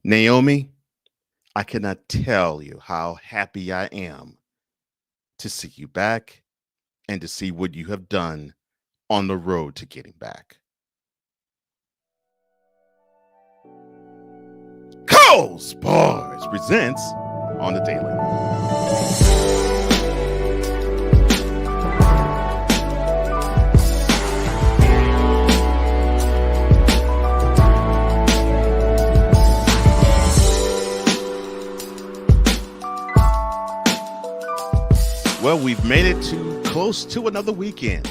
Naomi, I cannot tell you how happy I am to see you back and to see what you have done on the road to getting back. Cole Sports presents on the daily. Well, we've made it to close to another weekend.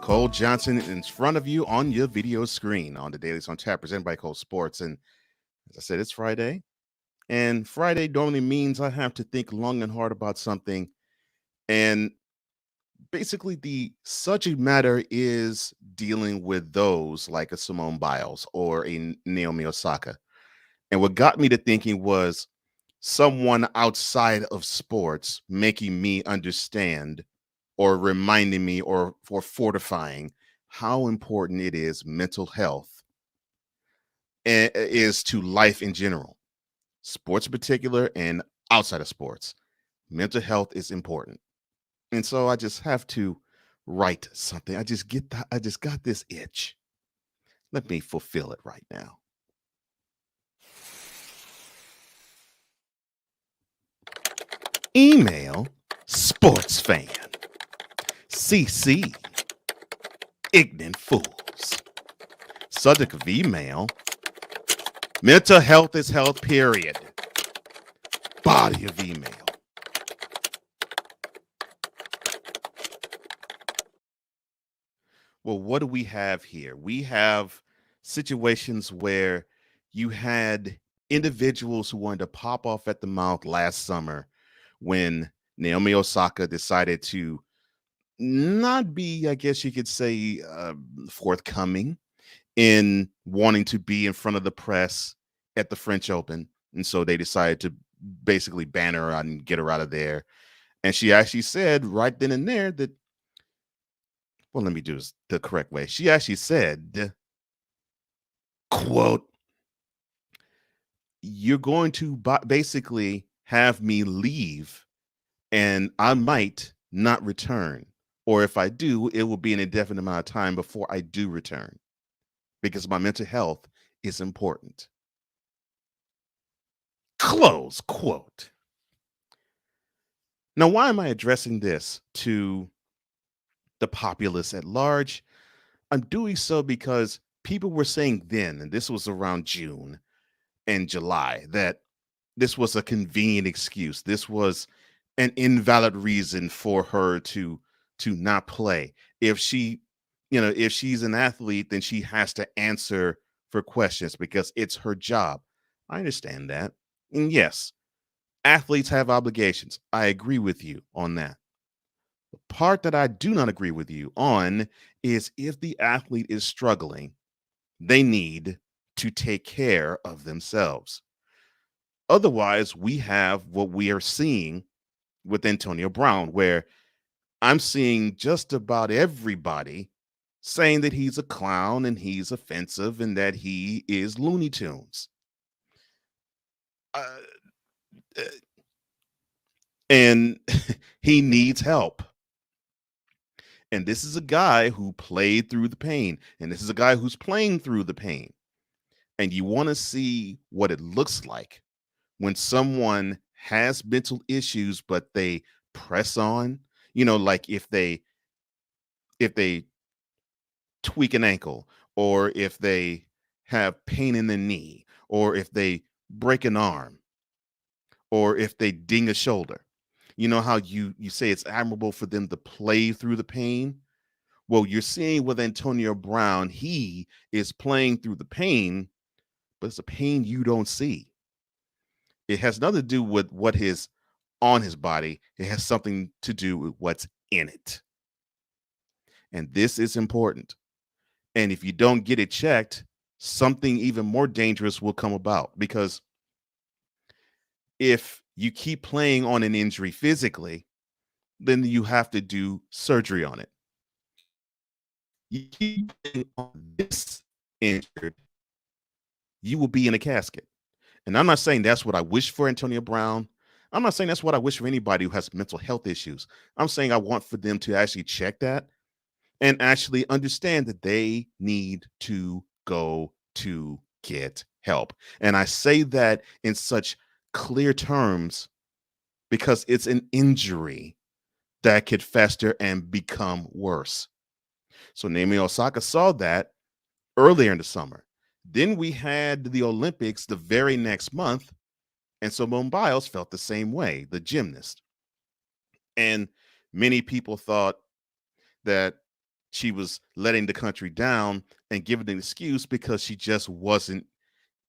Cole Johnson in front of you on your video screen on the Dailies on Tap, presented by Cole Sports. And as I said, it's Friday. And Friday normally means I have to think long and hard about something. And basically, the subject matter is dealing with those like a Simone Biles or a Naomi Osaka. And what got me to thinking was someone outside of sports making me understand or reminding me or for fortifying how important it is mental health is to life in general, sports in particular and outside of sports. Mental health is important. And so I just have to write something. I just got this itch. Let me fulfill it right now. Email sports fan. CC ignorant fools. Subject of email: mental health is health, period. Body of email: well, what do we have here? We have situations where you had individuals who wanted to pop off at the mouth last summer when Naomi Osaka decided to not be, I guess you could say, forthcoming in wanting to be in front of the press at the French Open. And so they decided to basically ban her and get her out of there. And she actually said right then and there that, well, let me do this the correct way. She actually said, quote, you're going to basically have me leave and I might not return. Or if I do, it will be an indefinite amount of time before I do return because my mental health is important. Close quote. Now, why am I addressing this to the populace at large? I'm doing so because people were saying then, and this was around June and July, that this was a convenient excuse. This was an invalid reason for her to not play. If she, if she's an athlete, then she has to answer for questions because it's her job. I understand that. And yes, athletes have obligations. I agree with you on that. The part that I do not agree with you on is if the athlete is struggling, they need to take care of themselves. Otherwise, we have what we are seeing with Antonio Brown, where I'm seeing just about everybody saying that he's a clown and he's offensive and that he is Looney Tunes. Uh, uh, and he needs help. And this is a guy who played through the pain, and this is a guy who's playing through the pain. And you want to see what it looks like when someone has mental issues, but they press on, like if they tweak an ankle, or if they have pain in the knee, or if they break an arm, or if they ding a shoulder. You know how you say it's admirable for them to play through the pain? Well, you're seeing with Antonio Brown, he is playing through the pain, but it's a pain you don't see. It has nothing to do with what is on his body. It has something to do with what's in it. And this is important. And if you don't get it checked, something even more dangerous will come about, because if you keep playing on an injury physically, then you have to do surgery on it. You keep playing on this injured, you will be in a casket. And I'm not saying that's what I wish for Antonio Brown. I'm not saying that's what I wish for anybody who has mental health issues. I'm saying I want for them to actually check that and actually understand that they need to go to get help. And I say that in such clear terms because it's an injury that could fester and become worse. So Naomi Osaka saw that earlier in the summer. Then we had the Olympics the very next month, and Simone Biles felt the same way, the gymnast. And many people thought that she was letting the country down and giving an excuse because she just wasn't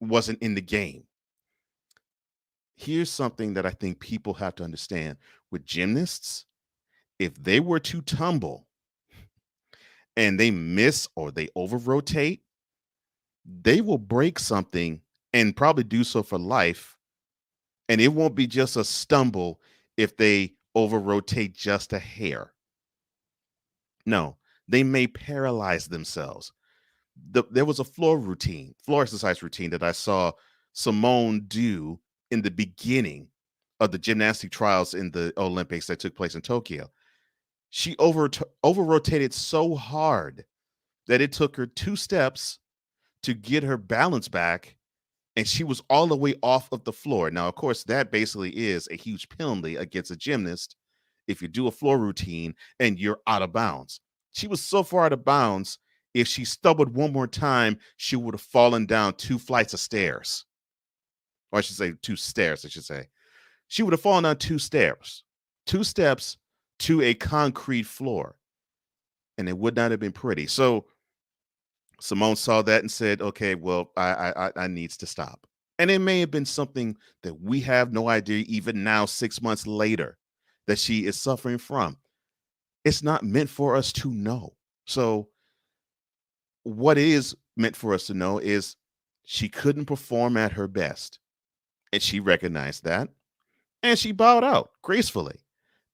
in the game. Here's something that I think people have to understand with gymnasts: if they were to tumble and they miss or they over rotate, they will break something and probably do so for life. And it won't be just a stumble if they over rotate just a hair. No, they may paralyze themselves. There was a floor exercise routine that I saw Simone do in the beginning of the gymnastic trials in the Olympics that took place in Tokyo. She over rotated so hard that it took her 2 steps to get her balance back, and she was all the way off of the floor. Now, of course, that basically is a huge penalty against a gymnast if you do a floor routine and you're out of bounds. She was so far out of bounds, if she stumbled one more time, she would have fallen down 2 flights of stairs. Or I should say 2 stairs, I should say. She would have fallen down 2 stairs, 2 steps to a concrete floor, and it would not have been pretty. So Simone saw that and said, "Okay, well, I needs to stop." And it may have been something that we have no idea even now, 6 months later, that she is suffering from. It's not meant for us to know. So what is meant for us to know is she couldn't perform at her best, and she recognized that, and she bowed out gracefully.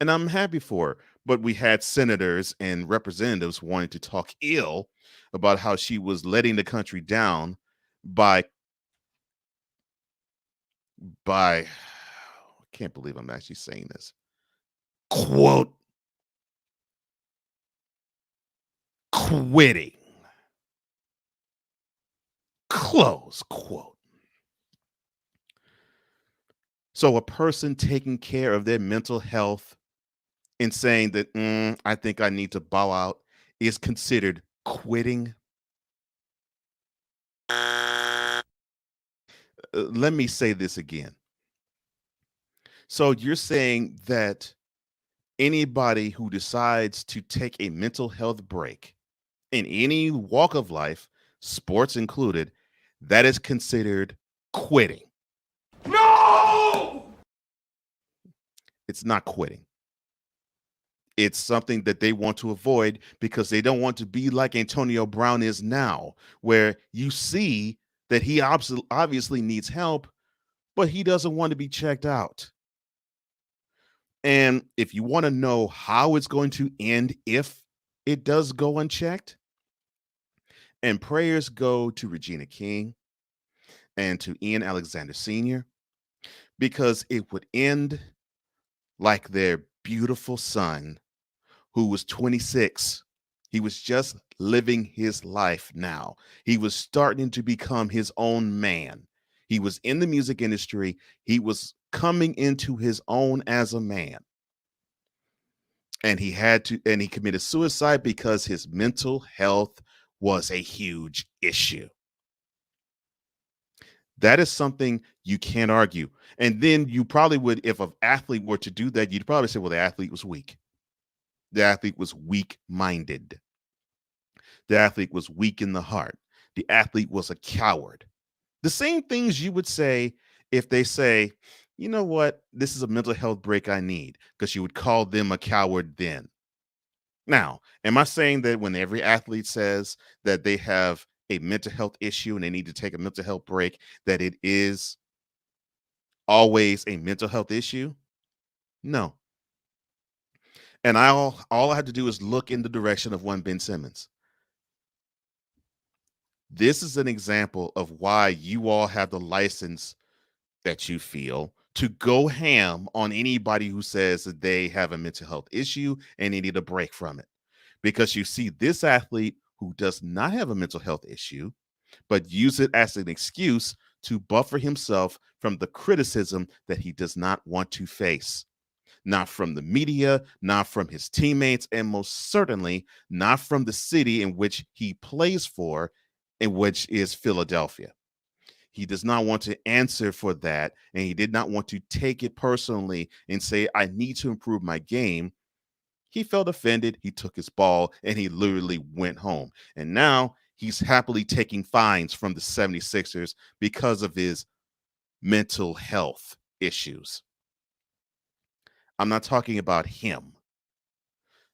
And I'm happy for her. But we had senators and representatives wanting to talk ill about how she was letting the country down by I can't believe I'm actually saying this. Quote, quitting. Close quote. So a person taking care of their mental health and saying that I think I need to bow out is considered quitting. Let me say this again. So you're saying that anybody who decides to take a mental health break in any walk of life, sports included, that is considered quitting. No! It's not quitting. It's something that they want to avoid because they don't want to be like Antonio Brown is now, where you see that he obviously needs help, but he doesn't want to be checked out. And if you want to know how it's going to end if it does go unchecked, and prayers go to Regina King and to Ian Alexander Sr., because it would end like their beautiful son, who was 26. He was just living his life now. He was starting to become his own man. He was in the music industry. He was coming into his own as a man. And he committed suicide because his mental health was a huge issue. That is something you can't argue. And then you probably would, if an athlete were to do that, you'd probably say, well, the athlete was weak. The athlete was weak minded. The athlete was weak in the heart. The athlete was a coward. The same things you would say if they say, you know what, this is a mental health break I need, because you would call them a coward then. Now, am I saying that when every athlete says that they have a mental health issue and they need to take a mental health break, that it is always a mental health issue? No. And all I have to do is look in the direction of one Ben Simmons. This is an example of why you all have the license that you feel to go ham on anybody who says that they have a mental health issue and they need a break from it. Because you see this athlete who does not have a mental health issue, but use it as an excuse to buffer himself from the criticism that he does not want to face. Not from the media, not from his teammates, and most certainly not from the city in which he plays for, in which is Philadelphia. He does not want to answer for that, and he did not want to take it personally and say, I need to improve my game. He felt offended. He took his ball and he literally went home. And now he's happily taking fines from the 76ers because of his mental health issues. I'm not talking about him.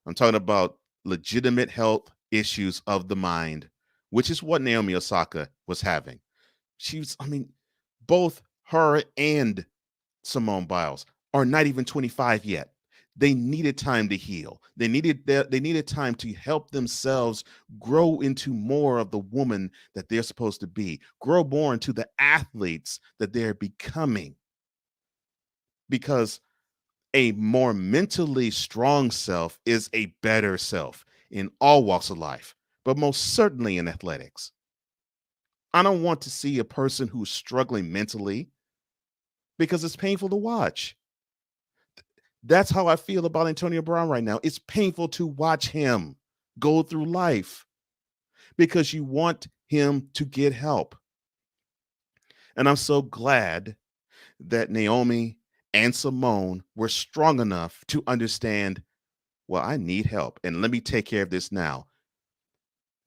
I'm talking about legitimate health issues of the mind, which is what Naomi Osaka was having. Both her and Simone Biles are not even 25 yet. They needed time to heal. They needed time to help themselves grow into more of the woman that they're supposed to be, grow more into the athletes that they're becoming. Because a more mentally strong self is a better self in all walks of life, but most certainly in athletics. I don't want to see a person who's struggling mentally because it's painful to watch. That's how I feel about Antonio Brown right now. It's painful to watch him go through life because you want him to get help. And I'm so glad that Naomi and Simone were strong enough to understand, well, I need help. And let me take care of this now.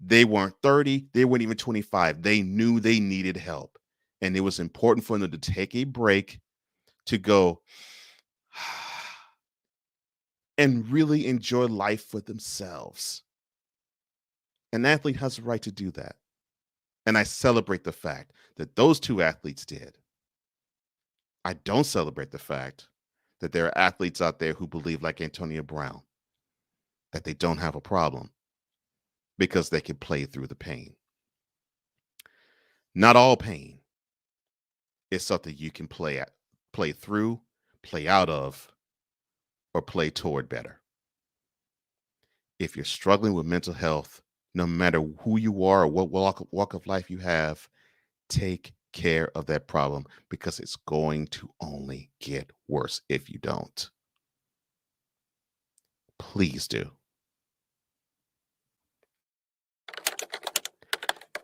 They weren't 30, they weren't even 25. They knew they needed help. And it was important for them to take a break to go and really enjoy life for themselves. An athlete has a right to do that. And I celebrate the fact that those two athletes did. I don't celebrate the fact that there are athletes out there who believe, like Antonio Brown, that they don't have a problem because they can play through the pain. Not all pain is something you can play through, play out of, or play toward better. If you're struggling with mental health, no matter who you are or what walk of life you have, take care of that problem because it's going to only get worse if you don't. Please do.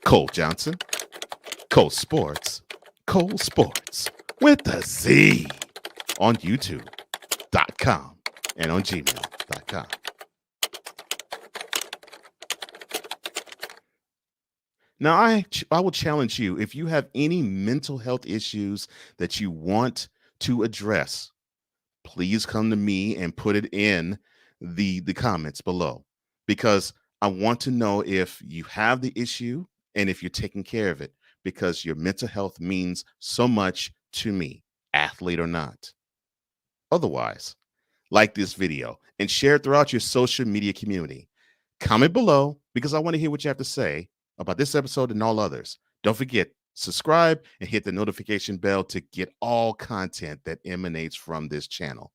Cole Johnson, Cole Sports, Cole Sports with a Z on YouTube.com and on gmail.com. Now, I will challenge you if you have any mental health issues that you want to address, please come to me and put it in the comments below because I want to know if you have the issue and if you're taking care of it because your mental health means so much to me, athlete or not. Otherwise, like this video and share it throughout your social media community. Comment below because I want to hear what you have to say about this episode and all others. Don't forget, subscribe and hit the notification bell to get all content that emanates from this channel.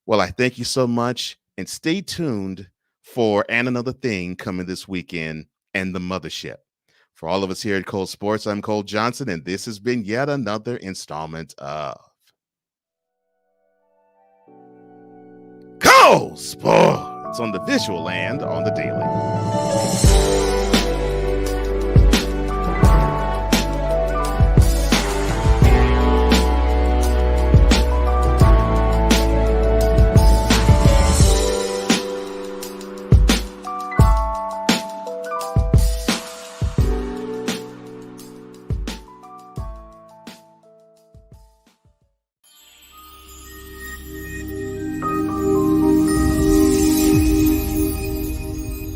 Well, I thank you so much and stay tuned for And Another Thing coming this weekend and the Mothership. For all of us here at Cole Sports, I'm Cole Johnson, and this has been yet another installment of Cole Sports on the visual and on the daily.